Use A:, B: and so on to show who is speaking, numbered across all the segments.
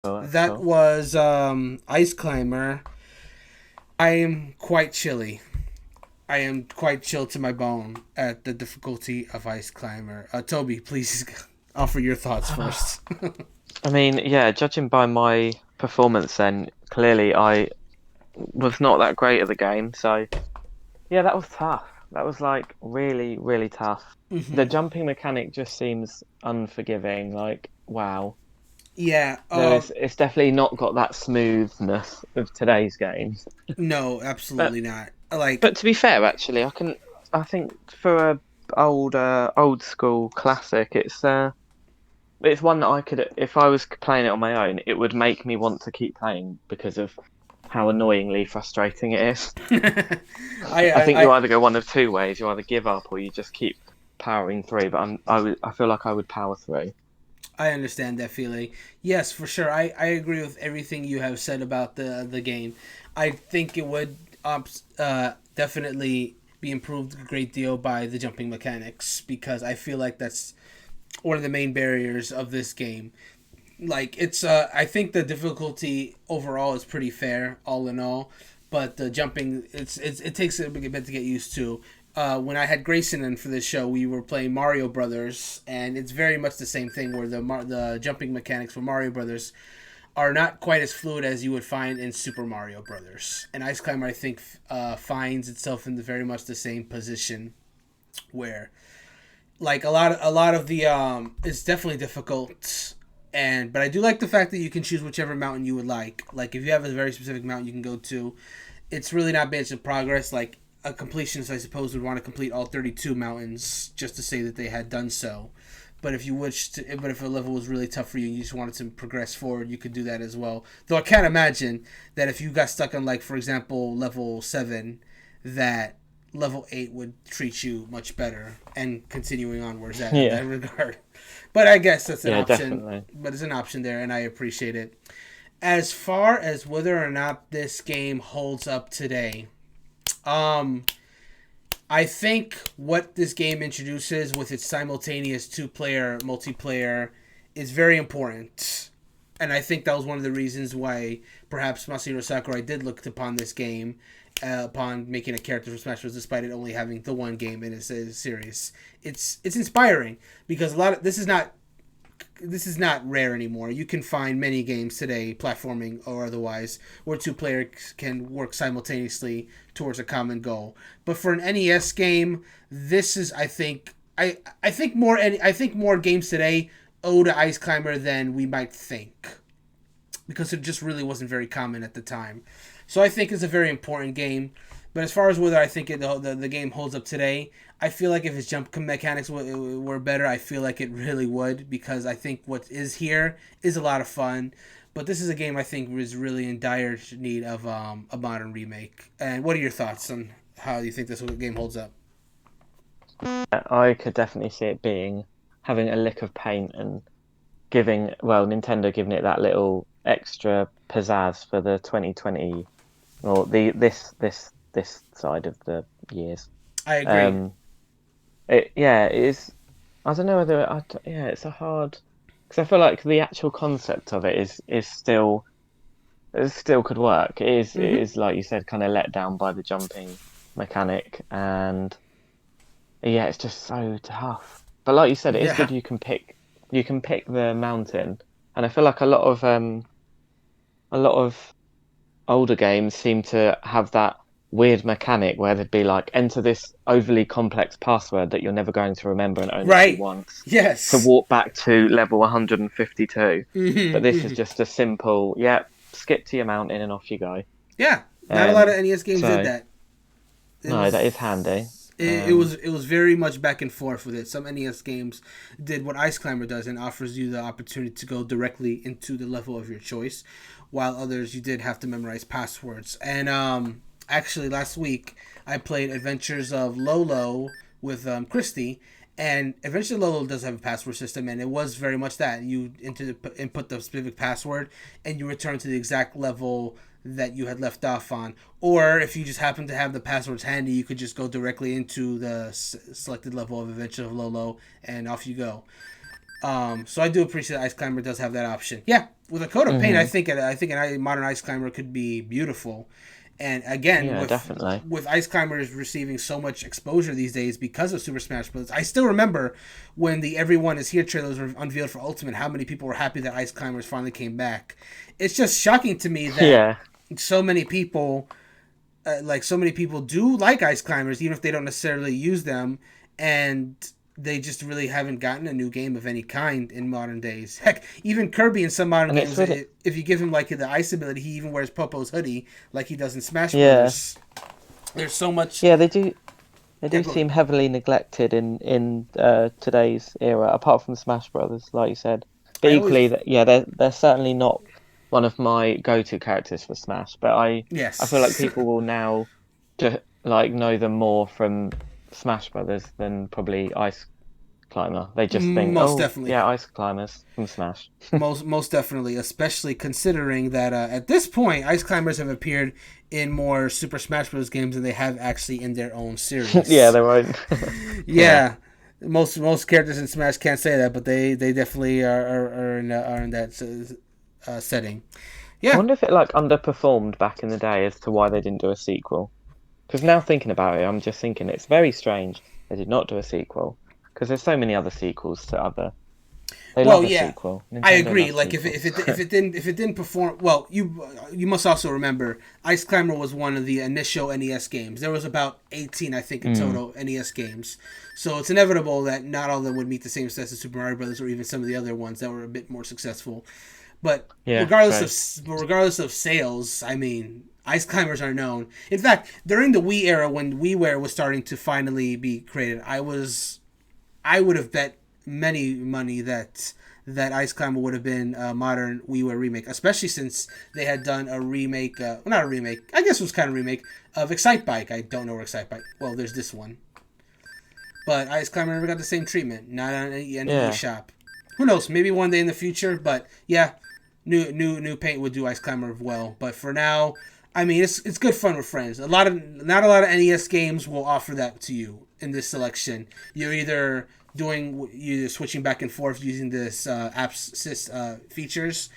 A: That was Ice Climber. I am quite chilly. I am quite chilled to my bone at the difficulty of Ice Climber. Toby, please offer your thoughts first.
B: I mean, yeah, judging by my performance, then clearly I was not that great at the game. So yeah, that was tough. That was like really, really tough. The
A: hmm
B: jumping mechanic just seems unforgiving. Like, wow,
A: Yeah.
B: it's definitely not got that smoothness of today's games.
A: No,
B: But
A: absolutely not. Like,
B: but to be fair, actually, I think for a old school classic, it's one that I could, if I was playing it on my own, it would make me want to keep playing because of how annoyingly frustrating it is.
A: I,
B: I
A: I,
B: think you
A: I,
B: either go one of two ways: you either give up or you just keep powering through. But I feel like I would power through.
A: I understand that feeling. Yes, for sure. I agree with everything you have said about the game. I think it would definitely be improved a great deal by the jumping mechanics because I feel like that's one of the main barriers of this game. Like it's I think the difficulty overall is pretty fair all in all, but the jumping it takes a bit to get used to. When I had Grayson in for this show, we were playing Mario Brothers, and it's very much the same thing where the jumping mechanics for Mario Brothers are not quite as fluid as you would find in Super Mario Brothers. And Ice Climber, I think, finds itself in the very much the same position where like a lot of the it's definitely difficult, and but I do like the fact that you can choose whichever mountain you would like if you have a very specific mountain you can go to. It's really not bad of progress. Like a completionist, I suppose, would want to complete all 32 mountains just to say that they had done so. But if you wish to, but if a level was really tough for you and you just wanted to progress forward, you could do that as well. Though I can't imagine that if you got stuck on, like, for example, level 7, that level 8 would treat you much better and continuing onwards that in
B: Yeah,
A: that regard. But I guess that's an
B: yeah,
A: option.
B: definitely.
A: But it's an option there, and I appreciate it. As far as whether or not this game holds up today, um, I think what this game introduces with its simultaneous two-player multiplayer is very important. And I think that was one of the reasons why perhaps Masahiro Sakurai did look upon this game upon making a character for Smash Bros. Despite it only having the one game in its series. It's inspiring because a lot of this is not rare anymore. You can find many games today, platforming or otherwise, where two players can work simultaneously towards a common goal. But for an NES game, this is, I think more games today owe to Ice Climber than we might think because it just really wasn't very common at the time. So I think it's a very important game. But as far as whether I think the game holds up today, I feel like if its jump mechanics were better, I feel like it really would because I think what is here is a lot of fun. But this is a game I think is really in dire need of a modern remake. And what are your thoughts on how you think this game holds up?
B: I could definitely see it being having a lick of paint and giving, well, Nintendo giving it that little extra pizzazz for the 2020 or this side of the years.
A: I agree.
B: Um, it is. I don't know whether yeah, it's a hard because I feel like the actual concept of it is still it still could work. It
A: hmm
B: is like you said, kind of let down by the jumping mechanic, and yeah, it's just so tough. But like you said, it is
A: Yeah.
B: good. You can pick the mountain, and I feel like a lot of older games seem to have that weird mechanic where they'd be like, enter this overly complex password that you're never going to remember and only see
A: Right.
B: once to
A: Yes.
B: walk back to level 152. But
A: hmm
B: this is
A: hmm
B: just a simple, yeah, skip to your mountain and off you go.
A: Yeah. Not a lot of
B: Um,
A: NES games did
B: so
A: that. It
B: no, that is handy.
A: was it was very much back and forth with it. Some NES games did what Ice Climber does and offers you the opportunity to go directly into the level of your choice, while others you did have to memorize passwords. And actually last week I played Adventures of Lolo with Christy, and Adventures of Lolo does have a password system, and it was very much that you input the specific password and you return to the exact level that you had left off on. Or if you just happen to have the passwords handy, you could just go directly into the selected level of Adventure of Lolo and off you go. So I do appreciate that Ice Climber does have that option. Yeah, with a coat of paint,
B: Hmm.
A: I think a modern Ice Climber could be beautiful. And again,
B: Yeah, definitely.
A: with Ice Climbers receiving so much exposure these days because of Super Smash Bros. I still remember when the Everyone Is Here trailers were unveiled for Ultimate, how many people were happy that Ice Climbers finally came back. It's just shocking to me that
B: Yeah.
A: so many people so many people do like Ice Climbers, even if they don't necessarily use them, and they just really haven't gotten a new game of any kind in modern days. Heck, even Kirby in some modern
B: And it's
A: games,
B: really,
A: if you give him like the ice ability, he even wears Popo's hoodie like he does in Smash
B: yeah.
A: Brothers. There's so much.
B: Yeah, they
A: Yeah,
B: do
A: go ahead.
B: seem heavily neglected in today's era, apart from Smash Brothers, like you said. But
A: I
B: equally,
A: always
B: yeah, they're certainly not one of my go-to characters for Smash. But I feel like
A: yes,
B: people will now just like know them more from Smash Brothers than probably Ice Climber. They just think,
A: most
B: oh
A: definitely.
B: yeah, Ice Climbers from Smash.
A: Most definitely, especially considering that at this point, Ice Climbers have appeared in more Super Smash Bros. Games than they have actually in their own
B: Yeah,
A: series.
B: they won't. Yeah.
A: Yeah, most characters in Smash can't say that, but they definitely are in that setting.
B: I
A: Yeah.
B: wonder if it like underperformed back in the day as to why they didn't do a sequel. Because now thinking about it, I'm just thinking it's very strange they did not do a sequel. Because there's so many other sequels to other. They
A: Well,
B: love a
A: yeah,
B: sequel.
A: I
B: Nintendo
A: agree.
B: loves
A: Like
B: sequels.
A: if it didn't perform well, you must also remember Ice Climber was one of the initial NES games. There was about 18, I think, in
B: Mm,
A: total NES games. So it's inevitable that not all of them would meet the same success as Super Mario Brothers or even some of the other ones that were a bit more successful. But
B: yeah, true.
A: regardless of sales, I mean, Ice Climbers are known. In fact, during the Wii era when WiiWare was starting to finally be created, I would have bet many money that Ice Climber would have been a modern WiiWare remake, especially since they had done a remake, well, not a remake, I guess it was kind of a remake of Excite Bike. I don't know where Excite Bike. Well, there's this one, but Ice Climber never got the same treatment. Not on any
B: Yeah.
A: eShop. Who knows? Maybe one day in the future. But yeah, new paint would do Ice Climber well. But for now, I mean, it's good fun with friends. Not a lot of NES games will offer that to you in this selection. You're either switching back and forth using this app's features,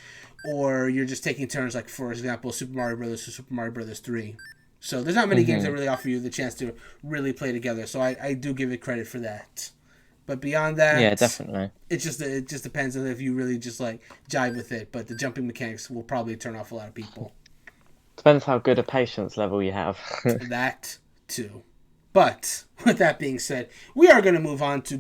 A: or you're just taking turns. Like for example, Super Mario Brothers or Super Mario Brothers 3. So there's not many games that
B: Hmm.
A: really offer you the chance to really play together. So I do give it credit for that. But beyond
B: Yeah,
A: that,
B: definitely.
A: it just depends on if you really just like jive with it. But the jumping mechanics will probably turn off a lot of people.
B: Depends how good a patience level you have.
A: That too. But with that being said, we are going to move on to